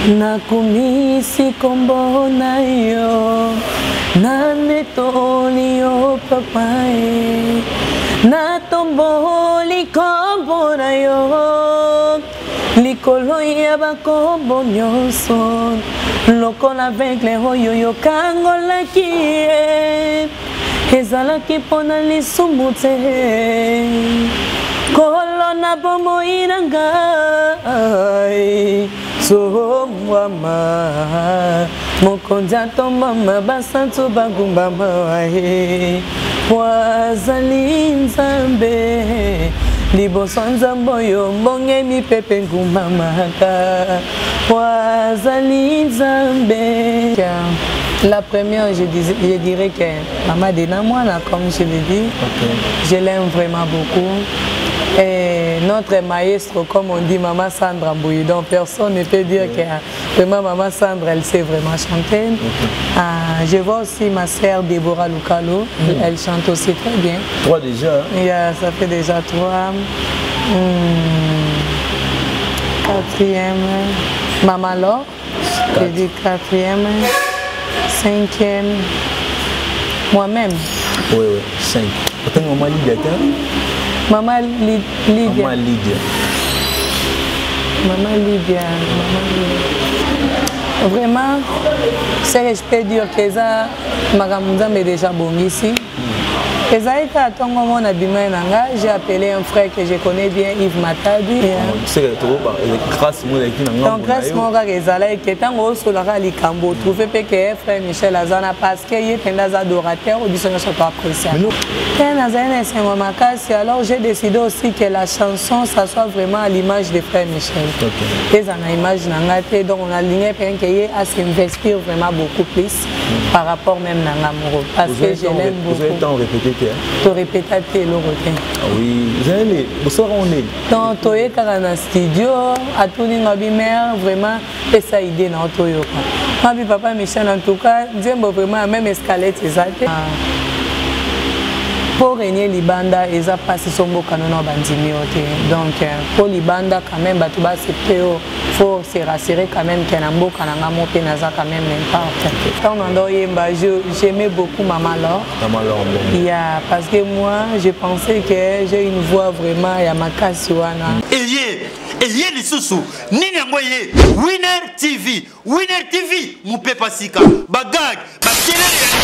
Nakumisi kombo na yo, nanetoli yo papae, natomboli kombo na yo, likolo ya bakombo nyonso, lokola aveugle oyo yokangolaki ye, ezalaki mpona lisumu te, kolona bomoi na ngai. So mama, mokonzi atombama basantu bagumbama wae, wazali nzambe, liboso nzambe oyo mbonge mipepe ngumamaka, wazali nzambe. La première, je dirais que Maman Denamwana, comme je l'ai dit, je l'aime vraiment beaucoup. Et notre maestro, comme on dit, Maman Sandra Mbouy, donc personne ne peut dire que vraiment Maman Sandra, elle sait vraiment chanter. Je vois aussi ma sœur Déborah Lucalo, elle chante aussi très bien. 3 déjà? Ça fait déjà 3. 4e, Maman Laure, je dis 4e. 5e, moi-même. Oui, 5. Peut-être Maman Lydia. Maman Lydia. Maman Lydia. Maman Lydia. Vraiment, c'est que je peux dire que ça, Magamouza m'est déjà bon ici. J'ai appelé un frère que je connais bien, Yves Matadi. Donc, grâce à moi, je trouvé que frère Michel Azana parce qu'il est un adorateur ou du Seigneur soit apprécié. Alors, j'ai décidé aussi que la chanson, ça soit vraiment à l'image de frère Michel. Et ça a image donc on a aligné à s'investir vraiment beaucoup plus par rapport même à l'amour. Parce que je l'aime beaucoup. Tu répètes le rotin. Oui, vous allez, donc, tu es dans le studio, à tout le monde, vraiment, et ça idée dans le studio. Papa Michel, en tout cas, j'aime vraiment même escalade. Pour régner Libanda, ils ont passé son beau canon en bandini. Donc, pour Libanda, quand même, il faut se rassurer quand même qu'il y a un beau canon quand même pas. J'aimais beaucoup Maman Laure. Parce que moi, je pensais que j'ai une voix vraiment, il y a ma casse. Et les sous Nini Ngoye, Winner TV, Moupé Pasika, Bagag,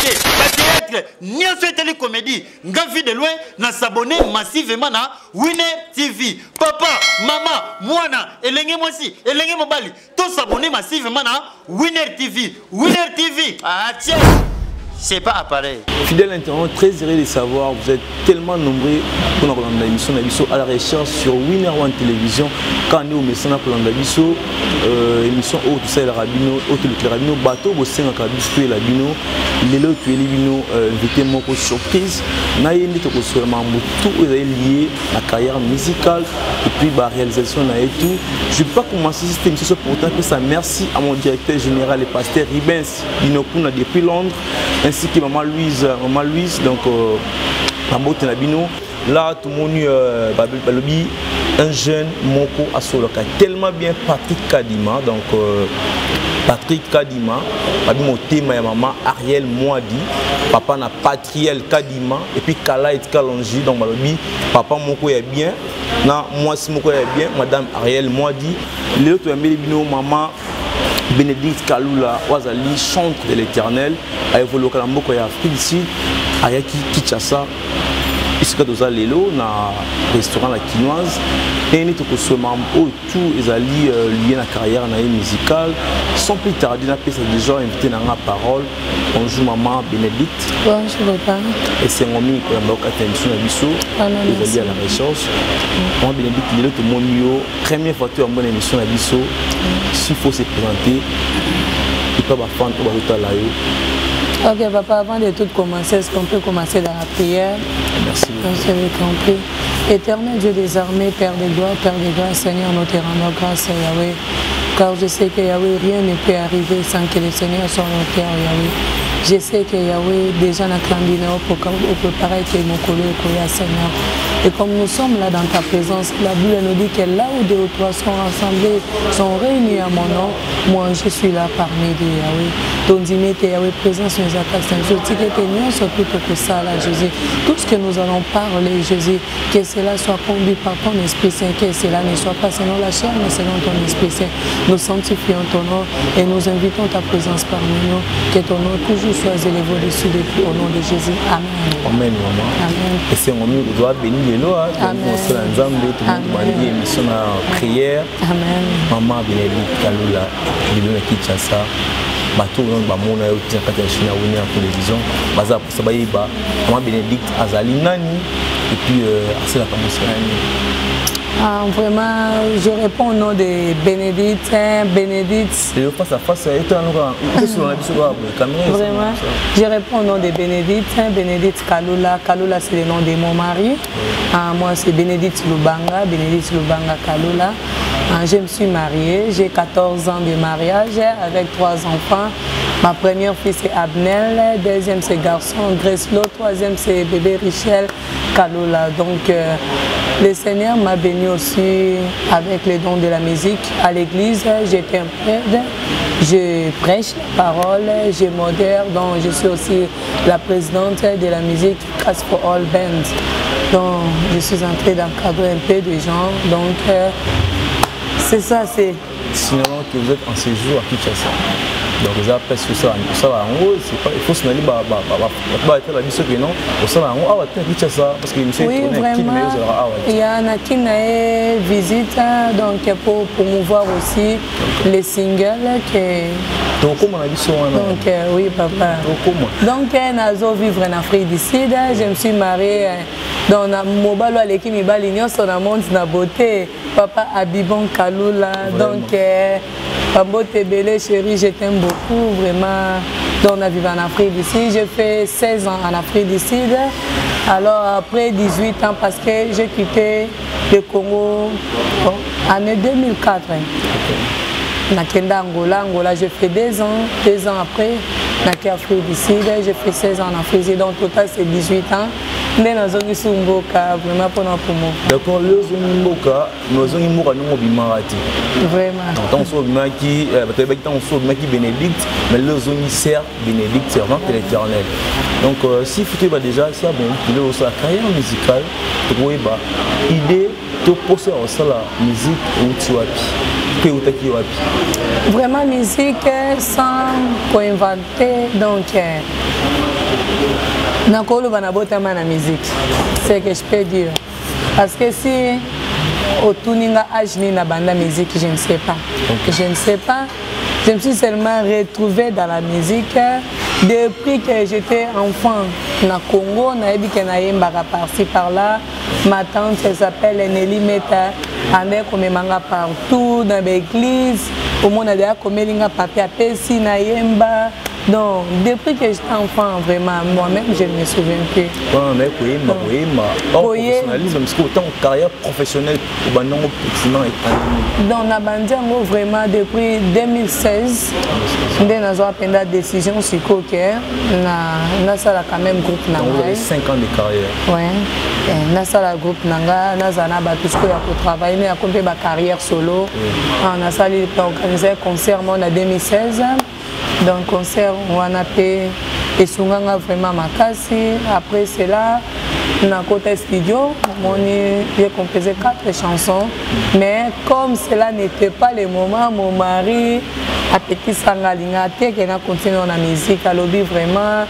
Théâtre, Nia Télé Comédie, Gavi de loin, n'a s'abonner massivement à Winner TV. Papa, maman, Moana, Elenge Mosi, Elenge Mobali, tous s'abonner massivement à Winner TV. Ah tiens, c'est pas pareil. Fidèle internaute, très heureux de savoir, vous êtes tellement nombreux pour l'émission à la recherche sur Winner One Télévision. Quand on est au Messana pour l'émission, émission haute, tout ça, le rabino, haute le rabino, bateau, au sein de la rabino, il est là où tu es libino, invité mon surprise. Naïe n'est pas seulement tout est lié à la carrière musicale et puis la réalisation et tout. Je ne vais pas commencer cette émission pour autant que ça. Merci à mon directeur général et pasteur Ribens Binokuna depuis Londres, ainsi que Maman Louise, donc Maman Tenabino. Là, tout le monde un jeune Moko Asoloka, tellement bien Patrick Kadima, donc Patrick Kadima, mon thème et maman Ariel Moadi, papa n'a Patriel Kadima, et puis Kala et Kalonji, donc papa Moko est bien, moi si Moko est bien, madame Ariel Moadi, l'autre maman Bénédicte Kaloula, Wazali, chantre de l'éternel, a évolué au Moko et Afrique ici, Ayaki Kinshasa. Ici, dans Lelo, dans le restaurant La Quinoise, et nous avons tout lié à la carrière musicale. Sans plus tarder, nous avons déjà invité dans la parole. Bonjour maman Bénédicte. Bonjour papa. Et c'est mon ami qui a attention à Bissot. Ils à la recherche. Maman Bénédicte, il est tout le monde. Première fois que tu as une bonne émission à Bissot, s'il faut se présenter, il peut pas faire un peu de ok papa, avant de tout commencer, est-ce qu'on peut commencer dans la prière? Merci. Vous avez compris. Éternel Dieu des armées, Père de gloire, Seigneur, nous te rendons grâce, Yahweh. car je sais que Yahweh, rien ne peut arriver sans que le Seigneur soit au cœur, Yahweh. Je sais que Yahweh, déjà dans Clandino, pour préparer que mon collègue est Seigneur. Et comme nous sommes là dans ta présence, la Bible nous dit que là où deux ou trois sont rassemblés, sont réunis à mon nom, moi je suis là parmi des Yahweh. Donc dis-moi que Yahweh présence nous attaque. Je dis que nous surtout que ça là, Jésus. Tout ce que nous allons parler, Jésus, que cela soit conduit par ton Esprit Saint, que cela ne soit pas selon la chair, mais selon ton Esprit Saint. Nous sanctifions ton nom et nous invitons ta présence parmi nous. Que ton nom toujours soit élevé au-dessus de tout, au nom de Jésus. Amen. Amen, maman. Amen. Et c'est mon mieux, je dois bénir les lois. Amen. Tout le monde m'a dit émission en prière. Amen. Maman Bénédicte Kalula, il est Kinshasa. Bateau non bamona yo tia kati ya Chine woni en télévision. Baza pour sabayiba. Maman Bénédicte Azali nani et puis c'est la camouflage. Vraiment, je réponds au nom de Bénédicte. Bénédicte. Et face à face, vraiment, je réponds au nom de Bénédicte. Bénédicte Kalula. Kalula, c'est le nom de mon mari. Moi, c'est Bénédicte Lubanga. Bénédicte Lubanga Kalula. Je me suis mariée. J'ai 14 ans de mariage avec 3 enfants. Ma première fille, c'est Abnel. Deuxième, c'est garçon Greslo. Troisième, c'est bébé Richel Kalula. Donc, le Seigneur m'a béni aussi avec les dons de la musique. À l'église, j'interprète, je prêche la parole, je modère, donc je suis aussi la présidente de la musique Cast for All Band. Donc je suis en train d'encadrer un peu de gens. Donc c'est ça, c'est... Sinon que vous êtes en séjour à Kinshasa. Donc vous avez presque ça va en haut, il faut se aller être la mission que non, ça va en haut, parce que monsieur oui, vraiment, il y a un qui n'a visite donc pour promouvoir aussi les singles que donc comment la mission donc oui papa donc nazo vivre en Afrique du Sud, je me suis mariée dans mobalo avec mi balignon sur la monde na beauté papa Abibon Kalula donc Pambote Bélé, chérie, je t'aime beaucoup, vraiment. Donc, on a vécu en Afrique du Sud. J'ai fait 16 ans en Afrique du Sud. Alors, après 18 ans, parce que j'ai quitté le Congo en année 2004. Na Kenda Angola, j'ai fait 2 ans. 2 ans après, na Afrique du Sud, j'ai fait 16 ans en Afrique du Sud. Donc, total, c'est 18 ans. Mais dans zone Sumboka, vraiment pour nous. D'accord, le zone Mboka, nous zone Mboka nous bimarati. Vraiment. Tant soit bimaki, bimaki Bénédicte, mais le zone sert Bénédicte servant de l'Éternel. Donc si vous avez déjà ça, bon, il est aussi la carrière musicale, vous voyez bah, idée de poser aussi la musique ou tu as vraiment musique sans co-inventer donc. Nakolo banabotama na musique, c'est que je peux dire. Parce que si Otuninga Ajni na banda musique, je ne sais pas. Je ne sais pas. Je me suis seulement retrouvée dans la musique depuis que j'étais enfant. Na Congo, na ebike na yembaka par-ci par-là. Ma tante s'appelle Nelly Meta. Ande komemanga partout dans l'église. Au monde a déjà komelinga papier à Pessi na yemba. Donc, depuis que j'étais enfant, vraiment, moi-même, je ne me souviens plus. Professionnalisme, parce que autant carrière professionnelle, donc, on a bandé vraiment depuis 2016. On a pris la décision sur Coquet. On a quand même groupe Nanga. Vous avez 5 ans de carrière. Oui. On a le groupe Nanga. On a tout ce qu'il y a pour travailler. On a compris ma carrière solo. On a organisé un concert en 2016. Donc concert on a fait et Sunganga vraiment makasi. Après cela, on a côté studio, j'ai composé 4 chansons. Mais comme cela n'était pas le moment, mon mari a petit sangalingate qui a continué dans la musique, a lobby vraiment.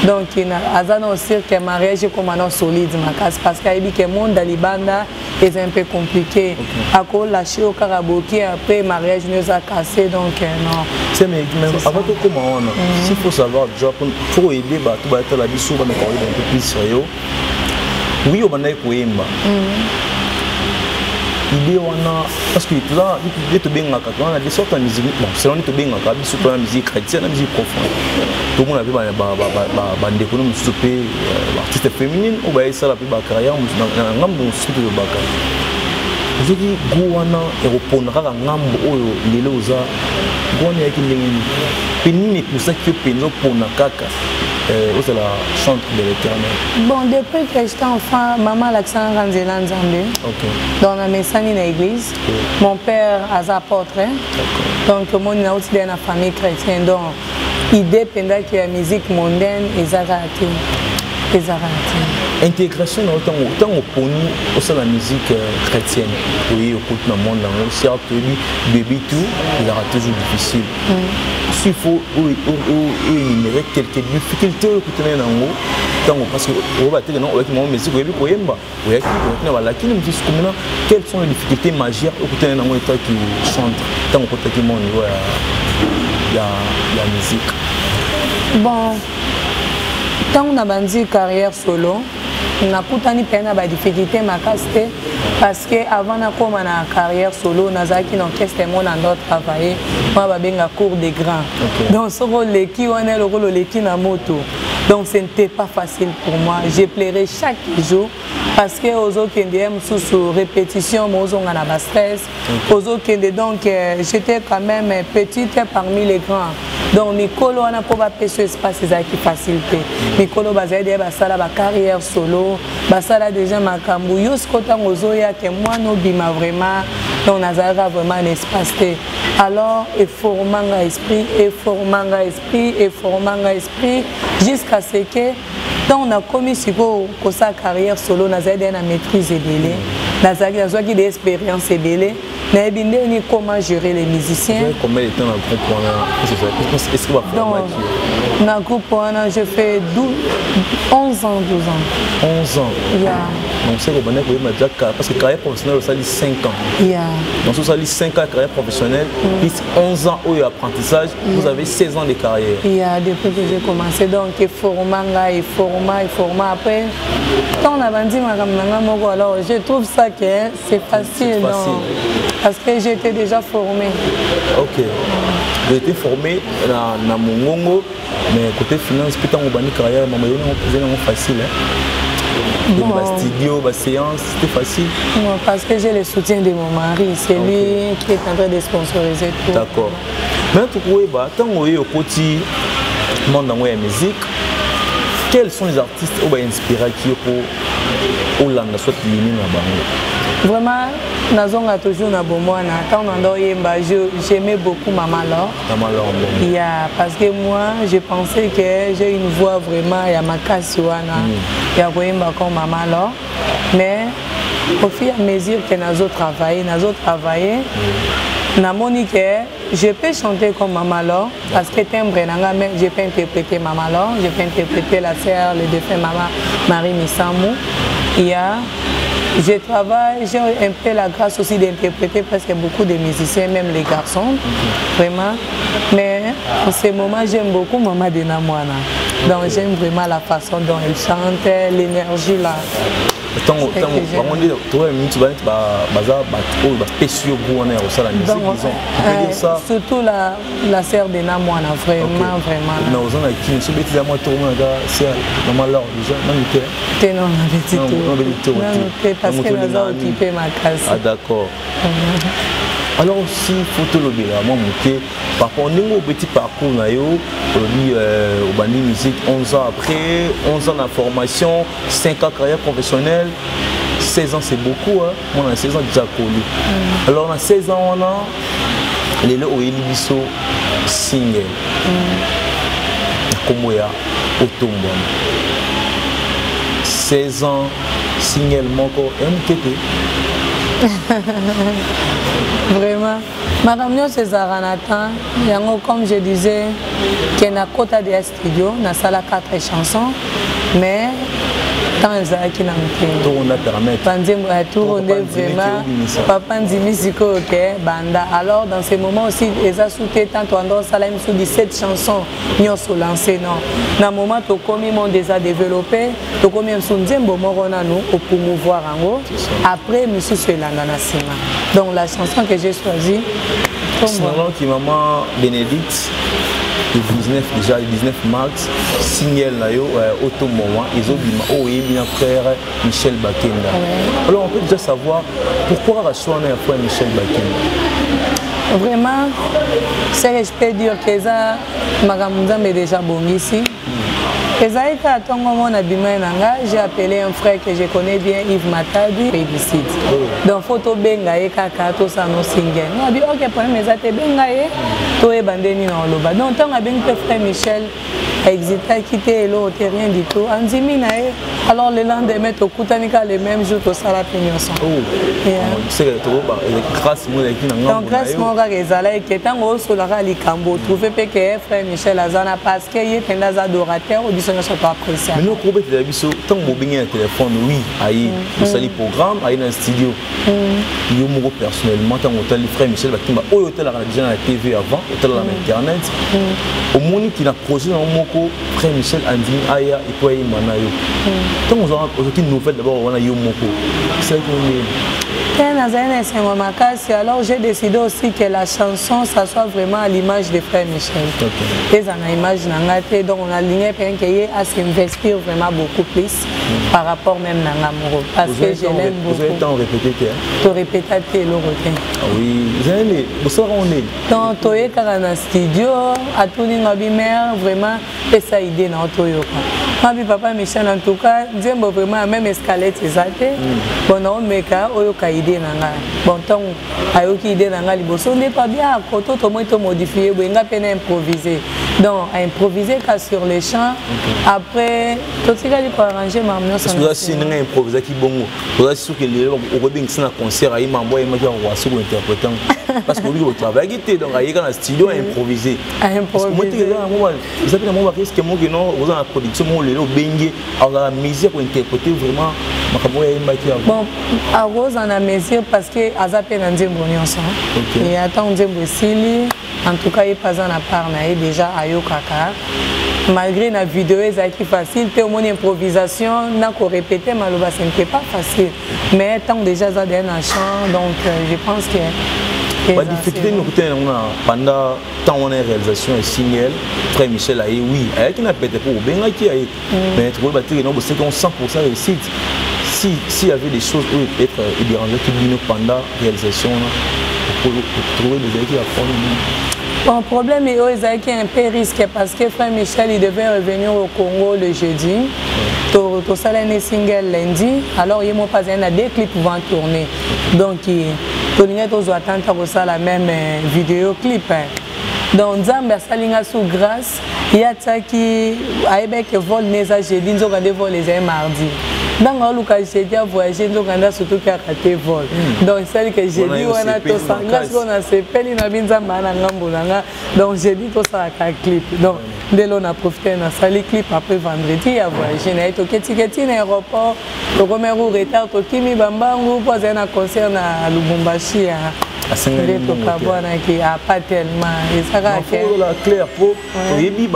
Donc il a aussi que mariage comme un solide makasi parce qu'il dit que le monde d'Alibanda est un peu compliqué. À cause lâché au Karaboki après mariage nous a cassé donc non. C'est mais avant tout comment on s'il faut savoir déjà pour aider bah tout va être la vie sur on va parler un peu plus sérieux. Oui on va koyemba. Idée on a parce que là il te benga quand on a des sortes de musique bon selon te benga quand biso to la musique chrétienne la musique profonde. Tout le monde a ba ndeko no msupe artiste féminine ou ba ça la plus ba carrière dans ngam no msupe de baka. Je dis Gouana et répondra à Nambo Lilo Oza. Gouana est une ligne. Pénine tout ça que Péno pour Nakaka. C'est la chante de l'Éternel. Bon, depuis que j'étais enfant, maman l'accent Ranzela Nzambe. Dans la messanie de l'église. Mon père a apôtre. Donc, mon a aussi dans la famille chrétienne. Donc, il dépendait que la musique mondaine est arrêtée. Intégration dans le temps au pony au sein de la musique chrétienne. Oui, au côté dans le monde, certes, bébé tout, il aura toujours difficile. S'il faut énumérer quelques difficultés au côté dans le parce que on va dire non, avec mon musique, oui, pour Yemba, oui, quelles sont les difficultés majeures au côté dans le temps qui chante, tant au côté qui monde la musique. Bon. Quand on a bandi carrière solo, on a coutani peine à difficulté ma caste parce que avant de commencer ma carrière solo, on a qui n'orchestre mon endroit travailler, moi va bien à cours des grands. Donc ce rôle qui on est le rôle qui na moto. Donc ce n'était pas facile pour moi. J'ai pleuré chaque jour parce que aux autres qui sous répétition, aux autres on a stress, aux autres qui donc j'étais quand même petite parmi les grands. Donc Mikolo on a pas ce espace qui facilité. Mikolo bazade basala ba carrière solo, basala déjà makambu yoskota ngozoya que moi no bima vraiment donc nazara vraiment un espace. Alors formanga esprit jusqu'à ce que quand on a commis sur sa carrière solo nazade na maîtrise belé, nazaki des expériences belé. Mais comment gérer les musiciens? Combien de temps dans le groupe? Est-ce que vous avez dans le groupe, je fais 11 ans, 12 ans. 11 ans? Yeah. Donc c'est que parce que carrière professionnelle, ça dit 5 ans. Yeah. Donc ça dit 5 ans de carrière professionnelle, puis 11 ans d'apprentissage, vous avez 16 ans de carrière. Yeah, depuis que j'ai commencé, donc il forma. Après, quand on a vendu alors je trouve ça que c'est facile. Parce que j'étais déjà formé. Ok. J'ai été formé dans mon Mongo, mais côté finance, putain, on a une carrière, c'est facile. Bon. Studio, séance, c'était facile. Non, parce que j'ai le soutien de mon mari, c'est lui qui est en train de sponsoriser tout. D'accord. Maintenant, quand on est au côté monde dans la musique, quels sont les artistes qui ont inspiré pour Hollande, soit l'Union à Vraiment, Nazonga toujours na bomwana. Quand on a yemba, j'aimais beaucoup Maman Laure. Maman Laure. Yeah, parce que moi, je pensais que j'ai une voix vraiment ya makasiwana. Ya yemba comme Maman Laure. Mais au fur et à mesure que nazo travaillé, na monique, je peux chanter comme Maman Laure parce que timbre nanga, mais je peux interpréter Maman Laure, je peux interpréter la sœur, le défunt Maman Marie Missamou. Je travaille, j'ai un peu la grâce aussi d'interpréter presque beaucoup de musiciens, même les garçons, vraiment. Mais en ce moment, j'aime beaucoup Maman Dena Mwana. Donc j'aime vraiment la façon dont elle chante, l'énergie là. Surtout la sœur de Namwana, vraiment. Parce que nous avons occupé ma case. Ah d'accord. Alors aussi, il faut te le dire, moi, par rapport au petit parcours, au bandi musique, 11 ans après, 11 ans de formation, 5 ans de carrière professionnelle, 16 ans c'est beaucoup, hein? Moi on a 16 ans déjà connu. Alors on a 16 ans, on a les Oelibiso single. Komoya, Otombo. 16 ans, single, Moko, MKT. Vraiment. Madame c'est Zaranatan, comme je disais, qui est à côté de studio, dans la salle 4 chansons, mais quand ils ont qui n'a pas vraiment, papa Ndimiziko, banda. Alors dans ces moments aussi, ils ont soutenu tant on salam sous 17 chansons, nous ont lancé non. Dans le moment où comme ils ont déjà développé, tout comme ils sont dit bon morona nous pour promouvoir en haut. Après monsieur Suelanda Nassima. Donc la chanson que j'ai choisie. C'est qui maman Bénédicte. le 19 déjà, le 19 mars, single nayo Auto Moment, ils ont dit mon frère Michel Bakenda. Alors on peut déjà savoir pourquoi Rachouane a frère Michel Bakenda. Vraiment, c'est que je peux dire que ça, Magamouza m'est déjà bon ici. J'ai appelé un frère que je connais bien, Yves Matadi, Pébicide. Donc, photo bengaye kaka to sa no single. On a dit ok, pour mes até bengaye, to e bandeni na oloba. Donc, tant a bien que frère Michel exita quitté l'autre rien du tout. Anzimi na e. Alors le lendemain, to kutanika le même jour to sala penyoson. C'est grâce mon équipe na donc grâce mon gars ezala que tant au solara likambo trouver que frère Michel Azana parce que il est un adorateur au biso sur pas apprécier. Mais nous probé de biso tant mo bien un téléphone oui, aïe, vous sali programme, aïe dans studio. Yo mo personnellement tant hôtel frère Michel Bakimba au hôtel la déjà la TV avant, hôtel la internet. Au moni qui n'a projet dans moko frère Michel Andini aya et toi manayo. Tant on aura une nouvelle d'abord on a yo moko. C'est alors j'ai décidé aussi que la chanson ça soit vraiment à l'image de frère Michel. Et ça a image donc on a ligné à s'investir vraiment beaucoup plus par rapport même à l'amour parce que je l'aime beaucoup. Vous avez temps répété tu répétais le rotin. Oui, vous avez vous savez on est. Donc tu es dans le studio à tout le mère vraiment et ça idée dans Toyo. Papa Michel en tout cas j'aime vraiment même escalette exacte. Bon on meka oyoka idée nanga. Bon tant ayoki idée nanga liboso n'est pas bien à côté tout moins to modifier benga peine improviser. Donc à improviser qu'à sur les champs après tout ce qu'il faut arranger maintenant ça. Parce que si n'enga improviser qui bon vous êtes sûr que les au Robin c'est un concert à Imambo et Makia on va se interprétant parce que lui au travail était donc il est dans le studio à improviser. À improviser. Vous savez comment va risque moi que non vous en la production moi le bengue à la musique pour interpréter vraiment bon, à Rose en a mesure parce que Azapé n'a pas de et attend de Sili, en tout cas, il pas en a parlé déjà à Yokaka. Malgré la vidéo, c'est facile, tu as une improvisation, n'a qu'à répéter, mais ce n'était pas facile. Mais tant déjà ça donne un chant, donc je pense que. La difficulté pendant tant on a réalisation et signal, frère Michel a dit oui, avec une appétite pour bien qui a mais tu vois battre non c'est qu'on 100% réussite. S'il y avait des choses où être dérangeant qui viennent pendant la réalisation pour trouver des équipes à prendre. Bon, le problème est qu'il y a un peu risqué parce que frère Michel il devait revenir au Congo le jeudi. Tout ça est single lundi. Alors il m'a pas un des clips pour tourner. Donc tout le monde doit attendre ça la même vidéo clip. Donc Zambia salinga sous grâce. Il y a ça qui a vol neza jeudi, nous avons vol les mardi. Dans le cas j'ai déjà voyagé, nous avons surtout qu'à rater vol. Donc celle que j'ai dit on a tout ça. Grâce qu'on a ces peines na binza mana ngambulanga. Donc j'ai dit tout ça à clip. Donc dès l'on a profité na sali clip après vendredi il a voyagé na to ketiketi na aéroport. To comme un retard to kimi bambangu pour un concert na Lubumbashi à Saint-Denis qui a pas tellement et ça va la clair pour yebi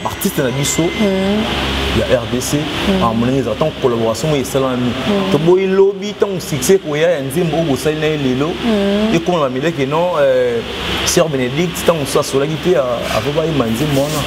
artiste na biso ya RDC en monnaie attend collaboration et salami to boy lobby tant succès pour ya nzimbo bo sali na lelo et comme la mille que non Sœur Bénédicte tant soit sur la guitare avant ba manzimbo na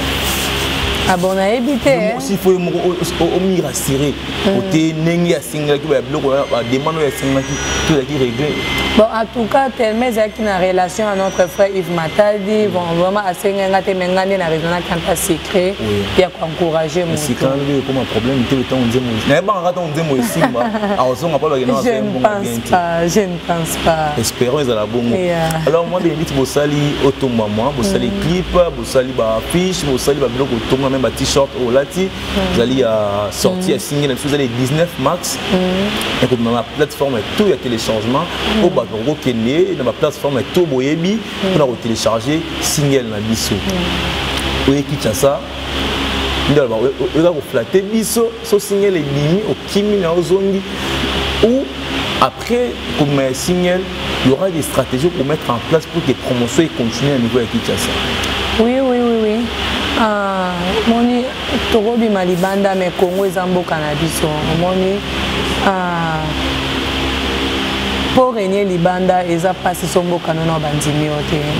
ah bon, on a évité. S'il faut me rassurer, côté nengi à single qui va bloquer, demande à single qui est réglé. Bon, en tout cas, tellement il y a une relation à notre frère Yves Matadi, bon, vraiment assez ngangate mengane na raison quand pas secret, il y a quoi encourager mon. C'est quand même comme un problème, tout le temps on dit moi. N'est pas en ratant on dit moi ici, ah on s'en pas le gagner. Je ne pense pas. Espérons ils à la bonne. Alors moi bien vite Bossali Auto Moment, Bossali clip, Bossali ba affiche, Bossali ba bloc auto même ba t-shirt au lati, vous allez sortir à signer la chose les 19 max. Et comme ma plateforme tout il y a téléchargement au bateau Kenya dans ma plateforme tout boyebi pour télécharger single na biso. Oui qui ça on va flatter biso so single les bimi au kimi na ozongi ou après comme single il y aura des stratégies pour mettre en place pour que les promotions continuent à niveau à Kinshasa. Oui. Moni Togobi Malibanda mais Congo ezambo Canadiso. Moni pour régner libanda ils a passé son beau canon en bandimi.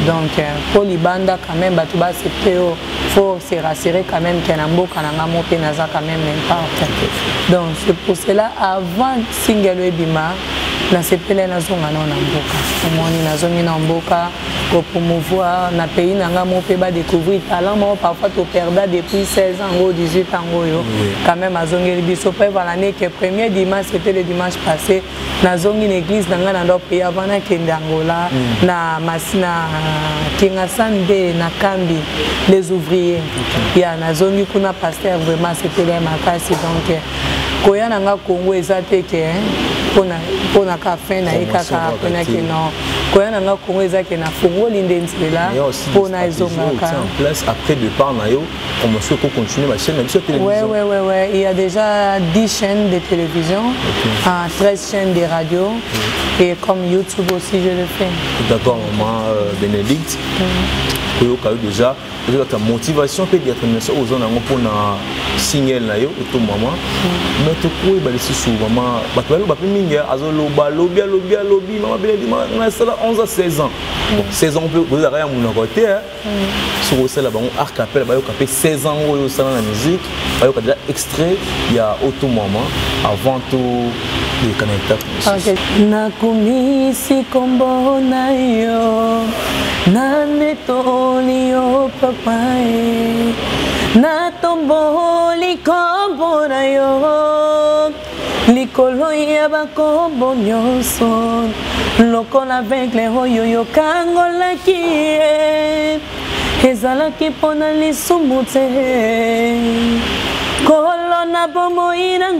Donc pour libanda quand même bah tu vas accepter faut se rassurer quand même qu'il y a un beau cananga monté naza quand même n'importe. Donc c'est pour cela avant single ebima na sepele na zonga na mboka omoni na zongi na mboka pour promouvoir na pays nanga mo pe ba découvrir talent mo parfois to perda depuis 16 ans ou 18 ans yo quand même a zongi biso pe l'année que premier dimanche c'était le dimanche passé na zongi l'église nanga na ndo pays avant na kendangola na masina kinga sande na kambi les ouvriers ya na zongi kuna pasteur vraiment c'était les makasi donc koya nanga Congo ezate ke pona ka fin na ikaka pona ke non koya nanga Congo ezake na fongo lindenzela pona ezongaka en place après départ na yo comment est-ce qu'on continue ma chaîne de télévision. Ouais, il y a déjà 10 chaînes de télévision, 13 chaînes de radio et comme YouTube aussi je le fais. D'accord, maman Bénédicte. Déjà ta motivation peut être aux zones pour na signal na yo to maman mais to ko ba lesi sou maman ba to ba minga azolo ba lobby maman Bénédicte na sala 11 à 16 ans 16 ans on peut vous arrêter mon côté sur ça là ba on arc appel ba yo capé 16 ans au salon la musique ba yo déjà extrait il y a auto maman avant tout les connecteurs na kumisi kombo na yo na netoli yo papai na tomboli kombo na yo likolo ya bakombo nyonso lokola vegle oyo yokangolaki ezalaki mpona lisumu te kolona bomoi na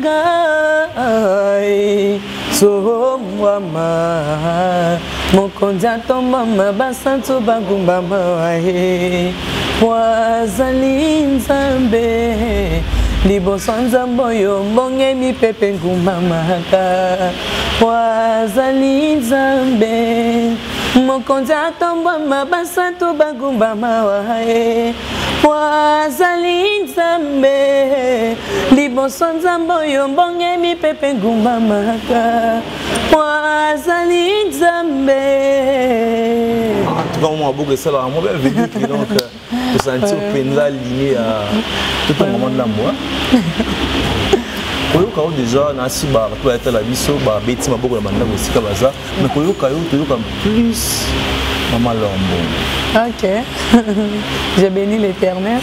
ngai somwama mokonzi atombama basantu bagumbama waye wazali nzambe liboso nzambe oyo mbongemi pepe ngumbamaka wazali nzambe mokonzi atombama basantu bagumbama waye wazali nzambe liboso nzambe oyo mbongemi pepe ngumbamaka wazali nzambe. En tout cas, on a beaucoup de ça là. Moi, je vais dire donc pour sentir peine aligné à tout le moment de l'amour. Koyoka déjà nasi ba to être la biso ba beti maboko la banda aussi kabaza mais koyoka yo toyoka plus maman Lombo. OK. J'ai béni l'Éternel.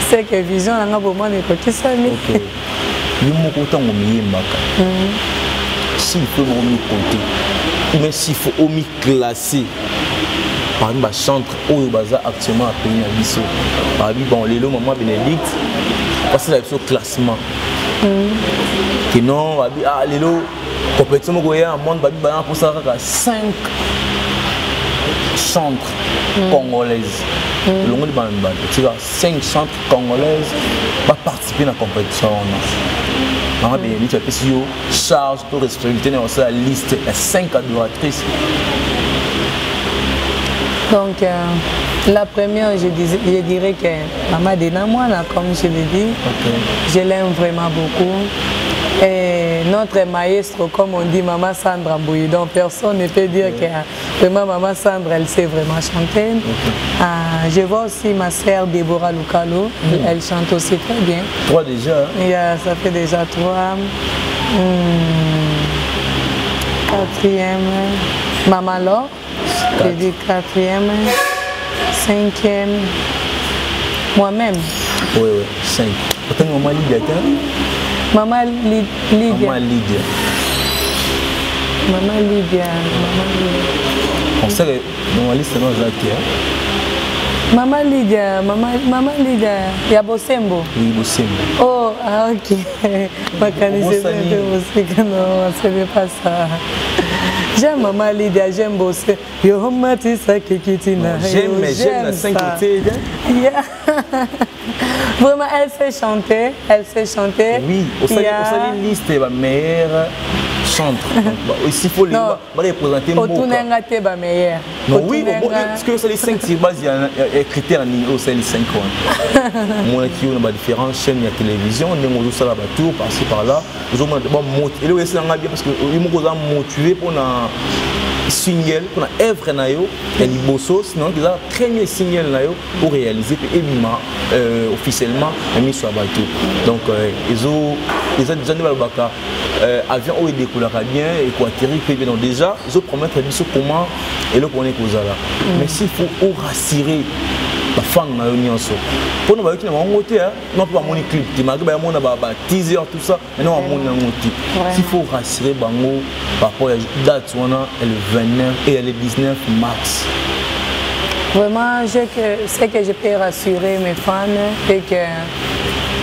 C'est que vision nanga pour moi ne côté ça mais. OK. Ni mo ko tango miyembaka. S'il faut me compter. Mais s'il faut omi classer par exemple chantre au baza actuellement à pays na biso. Par exemple bon lelo maman Bénédicte passer la biso classement. Que non ah lelo compétition mo goya monde babi bana pour ça 5 chantres congolaises. Le monde bana tu vois 5 chantres congolaises va participer à la compétition. Maman Bénédicte a fait charge pour responsabilité dans la liste il y a 5 adoratrices. Donc la première je dirais que Maman Dena moi là comme je l'ai dit je l'aime vraiment beaucoup et notre maestro comme on dit Maman Sandra Mbouyi donc personne ne peut dire que vraiment Maman Sandra elle sait vraiment chanter. Je vois aussi ma sœur Déborah Lukalo elle chante aussi très bien. 3 déjà hein? Ça fait déjà 3. 4e Maman Laure. J'ai dit 4e, 5e, moi-même. Oui, 5. Peut-être Maman Lydia. Maman Lydia. On sait que Maman Lydia, c'est non Jacques. Maman Lydia, il y a Bosembo. Oui, Bosembo. Oh, ah ok. Ma canisse de non, ce n'est pas ça. J'aime Maman Lydia, j'aime Bosembo. Yo Matissa Kikitina. J'aime, mais j'aime la 5 côtés. Vraiment, elle sait chanter. Oui, au sein de liste, la meilleure chantre. Ici, il faut les représenter. Non, oui, parce que c'est les 5 bases, il y a critères au sein des 5 ans. Moi, qui a différentes chaînes de télévision, on a ça là-bas, par-ci par-là. Ils ont motivé parce que ils m'ont motivé pour single pour la œuvre nayo et liboso sinon qu'ils a premier single nayo pour réaliser et bima officiellement mis sur bateau donc ils ont déjà le baka avion où il décollera bien et quoi atterrir puis donc déjà ils ont promettre biso comment et le connaît kozala mais s'il faut rassurer la femme na nyonso pour nous ba qui na ngote non pas mon clip tu m'as ba mon ba teaser tout ça mais non mon ngote s'il faut rassurer bango par rapport à date on a le 29 et le 19 mars. Vraiment ce que je peux rassurer mes fans et que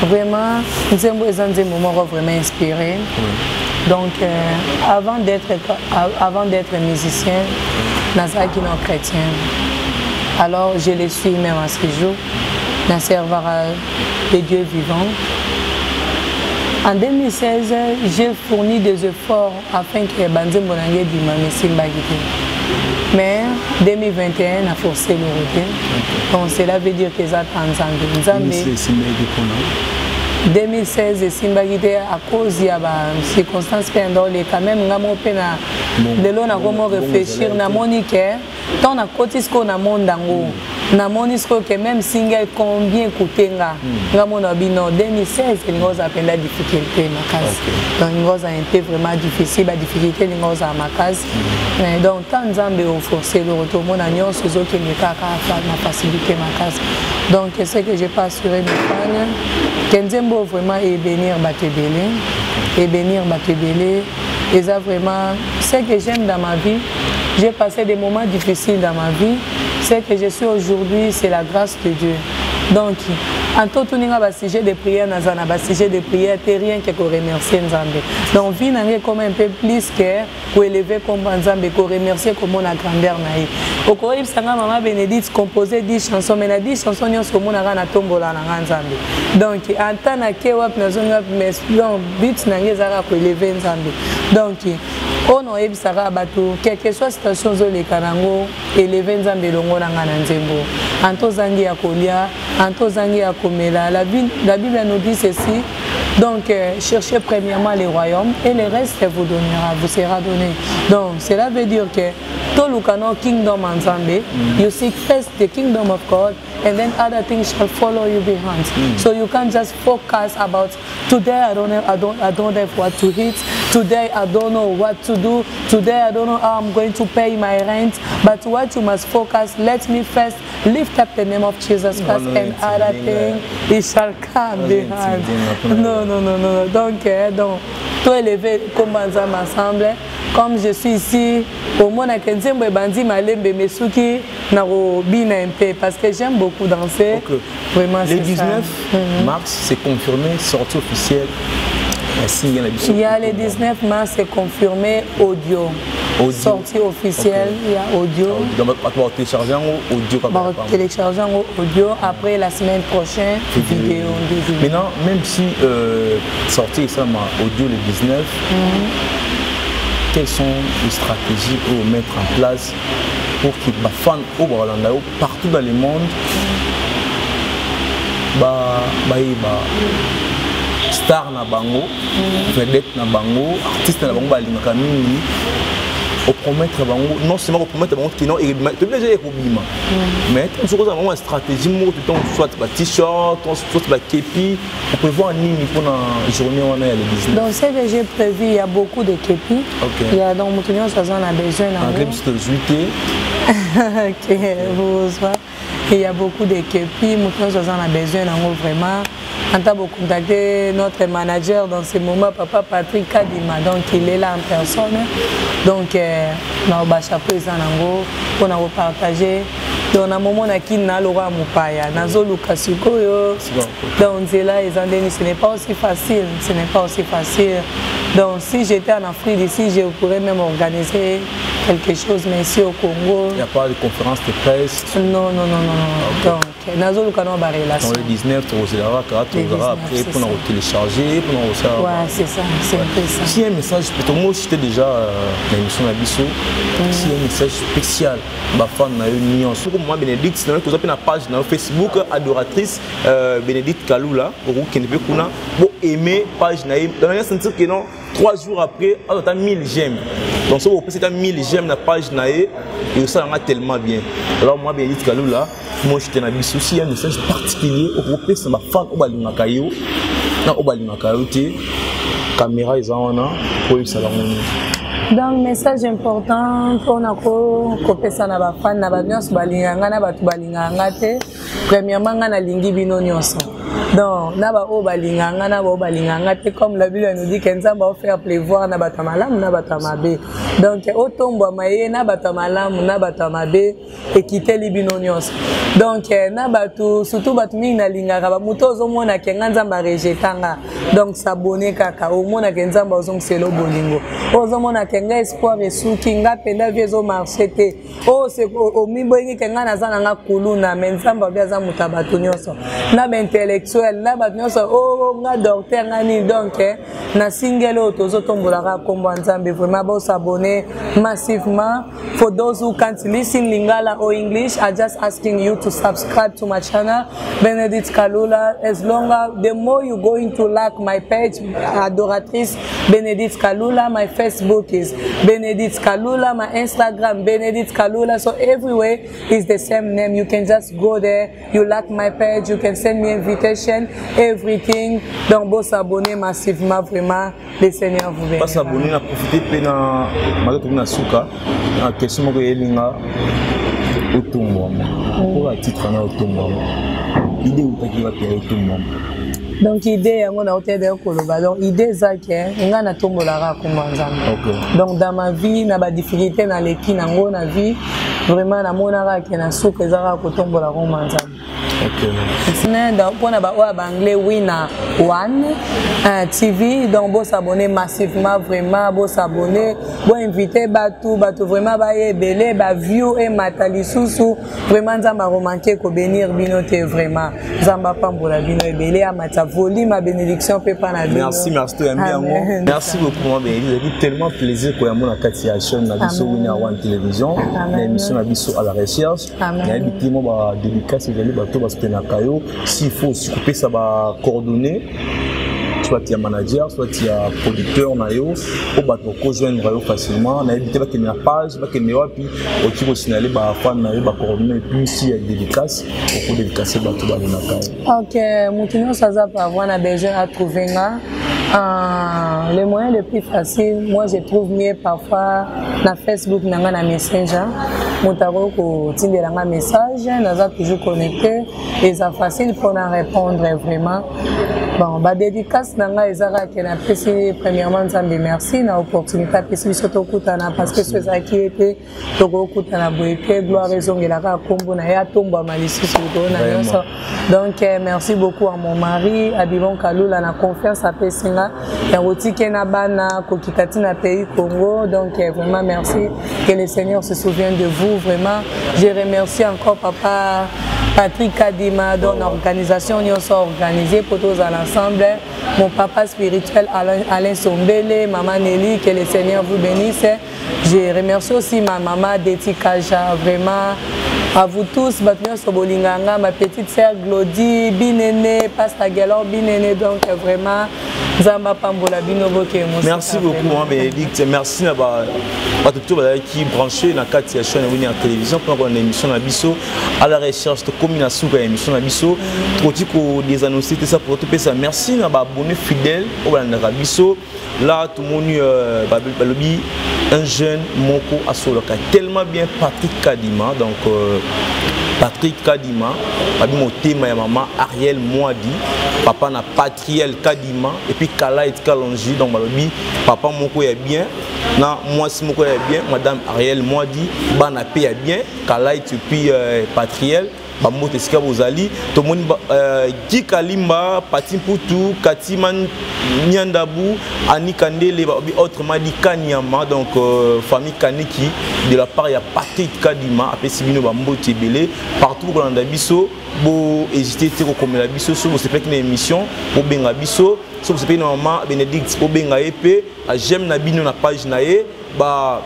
vraiment nous avons des moments vraiment inspirés. Donc avant d'être musicien nazaki non chrétien. Alors je le suis même à ce jour, dans serveur de Dieu vivant. En 2016, j'ai fourni des efforts afin que Banze Mbonange Bimame Simbagite. Mais 2021 a forcé le retour. Donc cela veut dire que ça a 2016 Simbagite à cause de circonstances pendant les quand même de l'on a comment réfléchir na monique tant na cotisco na mondango na monisco que même single combien coûté nga ngamo bino 2016 il nous a peine la difficulté ma case donc il nous a été vraiment difficile la difficulté il nous a ma case donc tant nzambe au forcer le retour mon agnon ce qui me ma facilité ma case donc c'est que j'ai pas assuré mes fans Kenzembo vraiment et bénir Batebele et ça vraiment ce que j'aime dans ma vie. J'ai passé des moments difficiles dans ma vie. Ce que je suis aujourd'hui, c'est la grâce de Dieu. Donc, en tout cas, sujet de prière, sujet de prière, c'est rien que pour remercier Nzambe. Donc, vie n'est comme un peu plus que pour élever comme Nzambe, pour remercier comme la grandeur naïe. Au cours de maman Bénédicte composé 10 chansons, mais 10 chansons sont sur mon arana tombola na Nzambe. Donc, en tant que wap na zone mais but n'a rien pour élever Nzambe. Donc, on a eu quelle que soit la situation de Kanango, élever Nzambe longo na Nzembo. Anto zangi ya kolia, anto zangi ya komela. La Bible nous dit ceci. Donc, cherchez premièrement les royaumes et le reste vous sera donné. Donc, cela veut dire que tout le kingdom Nzambe, you seek first the kingdom of God, and then other things shall follow you behind. So you can't just focus about today I don't have what to eat, today I don't know what to do, today I don't know how I'm going to pay my rent. But what you must focus, let me first lift up the name of Jesus Christ and other things it shall come behind. Non. Donc tout élevé comme Nzambe ensemble. Comme je suis ici, au moins à Kenzembo et Bandi Malembe Mesuki Narobina MP parce que j'aime beaucoup danser. Okay. Vraiment, le 19 mars, c'est confirmé, sortie officielle. Il y a le 19 mars, c'est confirmé audio. Sortie officielle, il y a audio. Donc, on va télécharger en audio. Après la semaine prochaine, vidéo. Maintenant, même si sortie ça audio le 19, quelles sont les stratégies pour mettre en place pour que les fans au Rwanda partout dans le monde star na bango, vedette na bango, artiste na bango balingaka mingi au promettre bango non seulement au promettre bango qui non et tu peux déjà bima mais tu sais vraiment une stratégie moi tout temps soit ba t-shirt soit ba képi on peut voir nini pour la journée on a le 19 donc c'est que j'ai prévu il y a beaucoup de képi il y a donc mutunyo ça on a besoin en grève de juillet OK vous voyez il y a beaucoup de képi mutunyo ça on a besoin vraiment. On a contacté notre manager dans ce moment, Papa Patrick Kadima, donc il est là en personne. Donc, on a chapeau pour nous partager. Donc, à un moment, on a qui n'a l'aura moupaya, nazo lukasuko yo. Donc, là, ce n'est pas aussi facile, ce n'est pas aussi facile. Donc, si j'étais en Afrique d'ici, je pourrais même organiser quelque chose, mais ici au Congo. Il n'y a pas de conférence de presse. Non. Donc, nazo lukano ba relation. Dans le 19, tu auras après pour nous télécharger, pour nous ça. Ouais, c'est ça, c'est un peu ça. Si un message, peut-être moi j'étais déjà dans l'émission Nabiso, si un message spécial, ma fan na union. Surtout moi Bénédicte, c'est que vous avez une page dans Facebook adoratrice Bénédicte Kalula, pour qui ne peut qu'on a aimer page naïm. Dans la sentir que non, 3 jours après, on a 1000 j'aime. Donc, si vous avez 1000 j'aime la page, et ça va tellement bien. Alors, moi, bien dit que là, moi, je suis un souci, un message particulier au groupe, c'est ma femme au Balinakayo. Au Balinakayo, caméra, ils ont un pour le salon. Donc, message important pour nous, copier ça na ba fan na ba nyos balinganga na ba tu balinganga te. Premièrement, na lingi bino nyonso. Donc, na ba o balinganga na ba o balinganga te comme la Bible nous dit qu'enza va faire pleuvoir na ba tamalam na ba tamabe. Donc, au tombo maye na ba tamalam na ba tamabe et quitter li bino nyonso. Donc, na ba tu surtout ba tu mi na lingaka ba muto zo mona kenganza ba rejetanga. Donc, s'abonner kaka o mona kenza ba ozong selo bolingo. Ozo mona kenga espoir esuki nga penda viezo marché te. Oh, c'est au miboyi kenga na zana nga kuluna menzamba biaza mutabatu nyonso. Na ba intellectuel na ba nyonso oh nga docteur nga ni donc na single otozo tombolaka kombo nzambe vraiment ba s'abonner massivement. For those who can't listen Lingala or English, I just asking you to subscribe to my channel Benedict Kalula. As long as the more you going to like my page Adoratrice Benedict Kalula, my Facebook is Benedict Kalula, my Instagram Benedict Kalula, so everywhere is the same name. You can just go there, you like my page, you can send me invitation, everything. Donc bon s'abonner massivement vraiment, le Seigneur vous bénisse. Pas s'abonner, na profiter pena na suka na question ko yelinga otumwa pour la titre na otumwa idée utaki wa pia otumwa. Donc idée yango na hôtel de koloba. Donc idée zake nga na tombolaka komba nzambe. Donc dans ma vie na ba difficulté na leki nango na vie vraiment na monaka ke na souka ezaka ko tombola komba nzambe. OK. Sinon donc pour na ba anglais Winner One TV, donc bon s'abonner massivement vraiment, bon s'abonner, bon inviter batou vraiment ba ebele ba view et matali susu vraiment nzamba remarquer ko bénir binote vraiment nzamba pambola bino ebele amata volume ma bénédiction peut pas na bino. Merci merci beaucoup moi Bénédicte, j'ai tellement plaisir ko yamona kati ya chaîne na biso Winner One Télévision na émission na biso à la recherche na bitimo ba dédicace ezali bato ba spenakayo s'il faut aussi couper ça ba coordonnées. Soit tu es manager, soit tu es producteur, ou bateau rejoindre facilement. On a évité que la page, que les puis au qui vous signaler bah fan na ba coordonner puis si il y a des dédicaces, au cours dédicacer bateau ba na. OK, mon ça va avoir un besoin à trouver là. Les moyens les plus faciles, moi je trouve mieux parfois na Facebook nanga na Messenger. Montaro ko tindela nga message, naza toujours connecté et ça facile pour en répondre vraiment. Bon, bah dédicace nanga ezara ke na pesi premièrement nzambe merci na opportunité pesi biso tokutana parce que ceux qui étaient tokutana boyete gloire ezongela ka kombo na ya tomba malisusu na nyonso. Donc merci beaucoup à mon mari Abilon Kalula na confiance à pesinga ya otike na bana kokitati na pays Congo. Donc vraiment merci, que le Seigneur se souvienne de vous vraiment. Je remercie encore papa Patrick Kadima dans l'organisation nous sommes organisés pour tous ensemble. Mon papa spirituel Alain Sombele, maman Nelly, que le Seigneur vous bénisse. Je remercie aussi ma maman Deti Kaja, vraiment à vous tous, ma petite sœur Glody, Binene, Pastor Galor, Binene, donc vraiment merci beaucoup, Bénédicte. Merci à tout qui branché dans la chaîne de la télévision pour une émission à la recherche de combinaison de l'émission de Bisso. Des annoncés, ça pour tout ça. Merci à abonné fidèle au Bisso. Là, tout le monde un jeune Moko Asoloka tellement bien Patrick Kadima. Donc, Patrick Kadima, mon thème et maman Ariel Moadi, papa na Patriel Kadima et puis Kala et Kalonji. Donc, papa Moko est bien, na moi si Moko est bien, madame Ariel Moadi, Bana P est bien, Kala et puis Patriel. Bamote sika bozali to moni Guy Kalimba Patin Poutou Katiman Nyandabu Ani Kandele autrement dit Kanyama, donc famille Kaneki de la part il y a Patrick Kadima après Sibino Bamote belé partout dans la biso bo hésiter te comme la biso so c'est pas une émission bo benga biso so c'est pas normalement Bénédicte bo benga épée j'aime na bino na page naé ba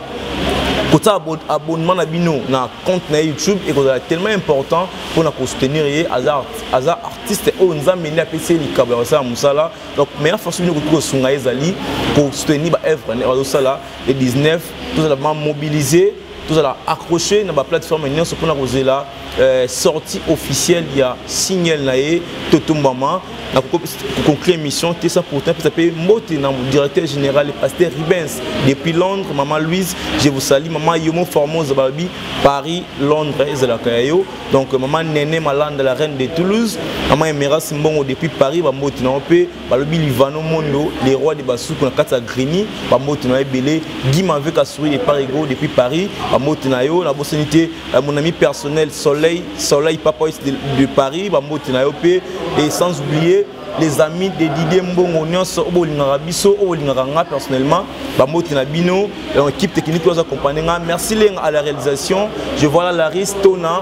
Côté abonnement na bino na compte na YouTube et que c'est tellement important pour nous soutenir les artistes au nzambe ni apesi likaba ça musala. Donc meilleure façon de ko sunga ezali pour soutenir ba œuvre na sala le 19 tout ça va mobiliser tout ça accrocher na ba plateforme ni so pour na kozela sortie officielle il y a signal naé totumbama na conclure mission qui ça pourtant ça peut monter dans mon directeur général le pasteur Ribens depuis Londres maman Louise je vous salue maman Yomo Formose Babi Paris Londres et la Kayo donc maman Néné Malande la reine de Toulouse maman Emera Simbongo depuis Paris ba monter na pe ba lobi Livano Mondo les rois de Basuku na kata Grigny ba monter na belé Guy Mavé Kassouri et Parigo depuis Paris ba monter na yo la bonité mon ami personnel Soleil Papa de Paris ba monter na yo pe et sans oublier les amis de Didier Mbongo nyonso obolingaka biso obolingaka personnellement ba moti na bino l'équipe technique nous accompagner merci à la réalisation je vois là Laris Tona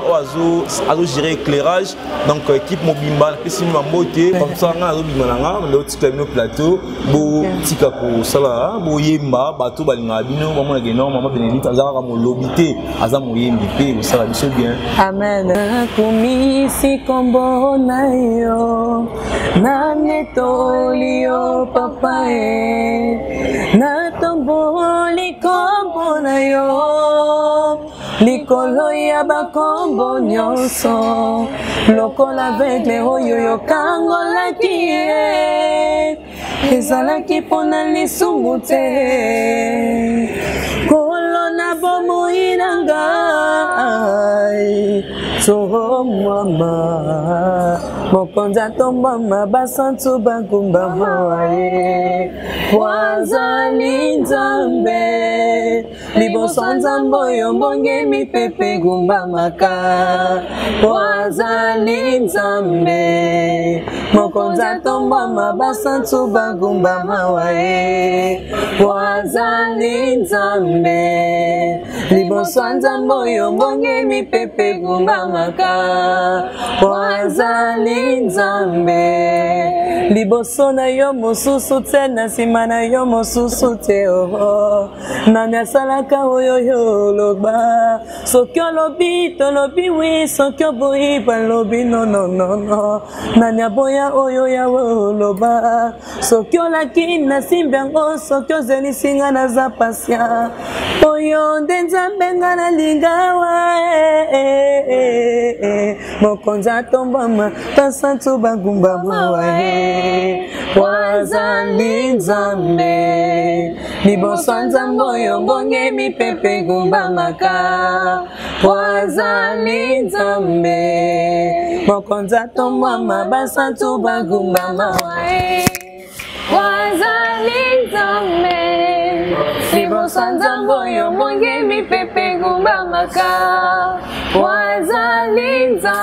azo gérer éclairage donc équipe mobimba pesi ma moté comme ça nga azo bimananga l'autre no plateau bo tika ko sala bo yemba bato balingaka bino ba mona geno maman Bénédicte azaka mo lobité aza mo yembi pe sala biso bien amen komisi kombo na yo Netolio papa na tomboli kombo na yo likolo ya bakombo nyonso lokola aveugle oyo yokangolaki ezalaki mpona lisumu te kolona bomoi na ngai so mama mokonza tombama basantu bagumba mawaye wazali nzambe liboso nzambe oyo mbonge mipepe gumba maka wazali nzambe mokonza tombama basantu bagumba mawaye wazali nzambe liboso nzambe oyo mbonge mipepe gumba maka wazali nzambe liboso na yo mosusu te na nsima na yo mosusu te nani asalaka oyo yo loba soki olobi tolobi wi soki oboyi balobi nononono nani aboya oyo yawe oloba soki olaki nasimbi yango soki ozelisinga naza pasia oyo nde nzambe nga nalingawa mokonzi atombama basantu bagumba mawaye wazali nzambe liboso nzambe oyo mbonge mipepe gumba maka wazali nzambe mokonzi atombama basantu bagumba mawaye wazali nzambe liboso nzambe oyo mbonge mipepe gumba maka wazali nzambe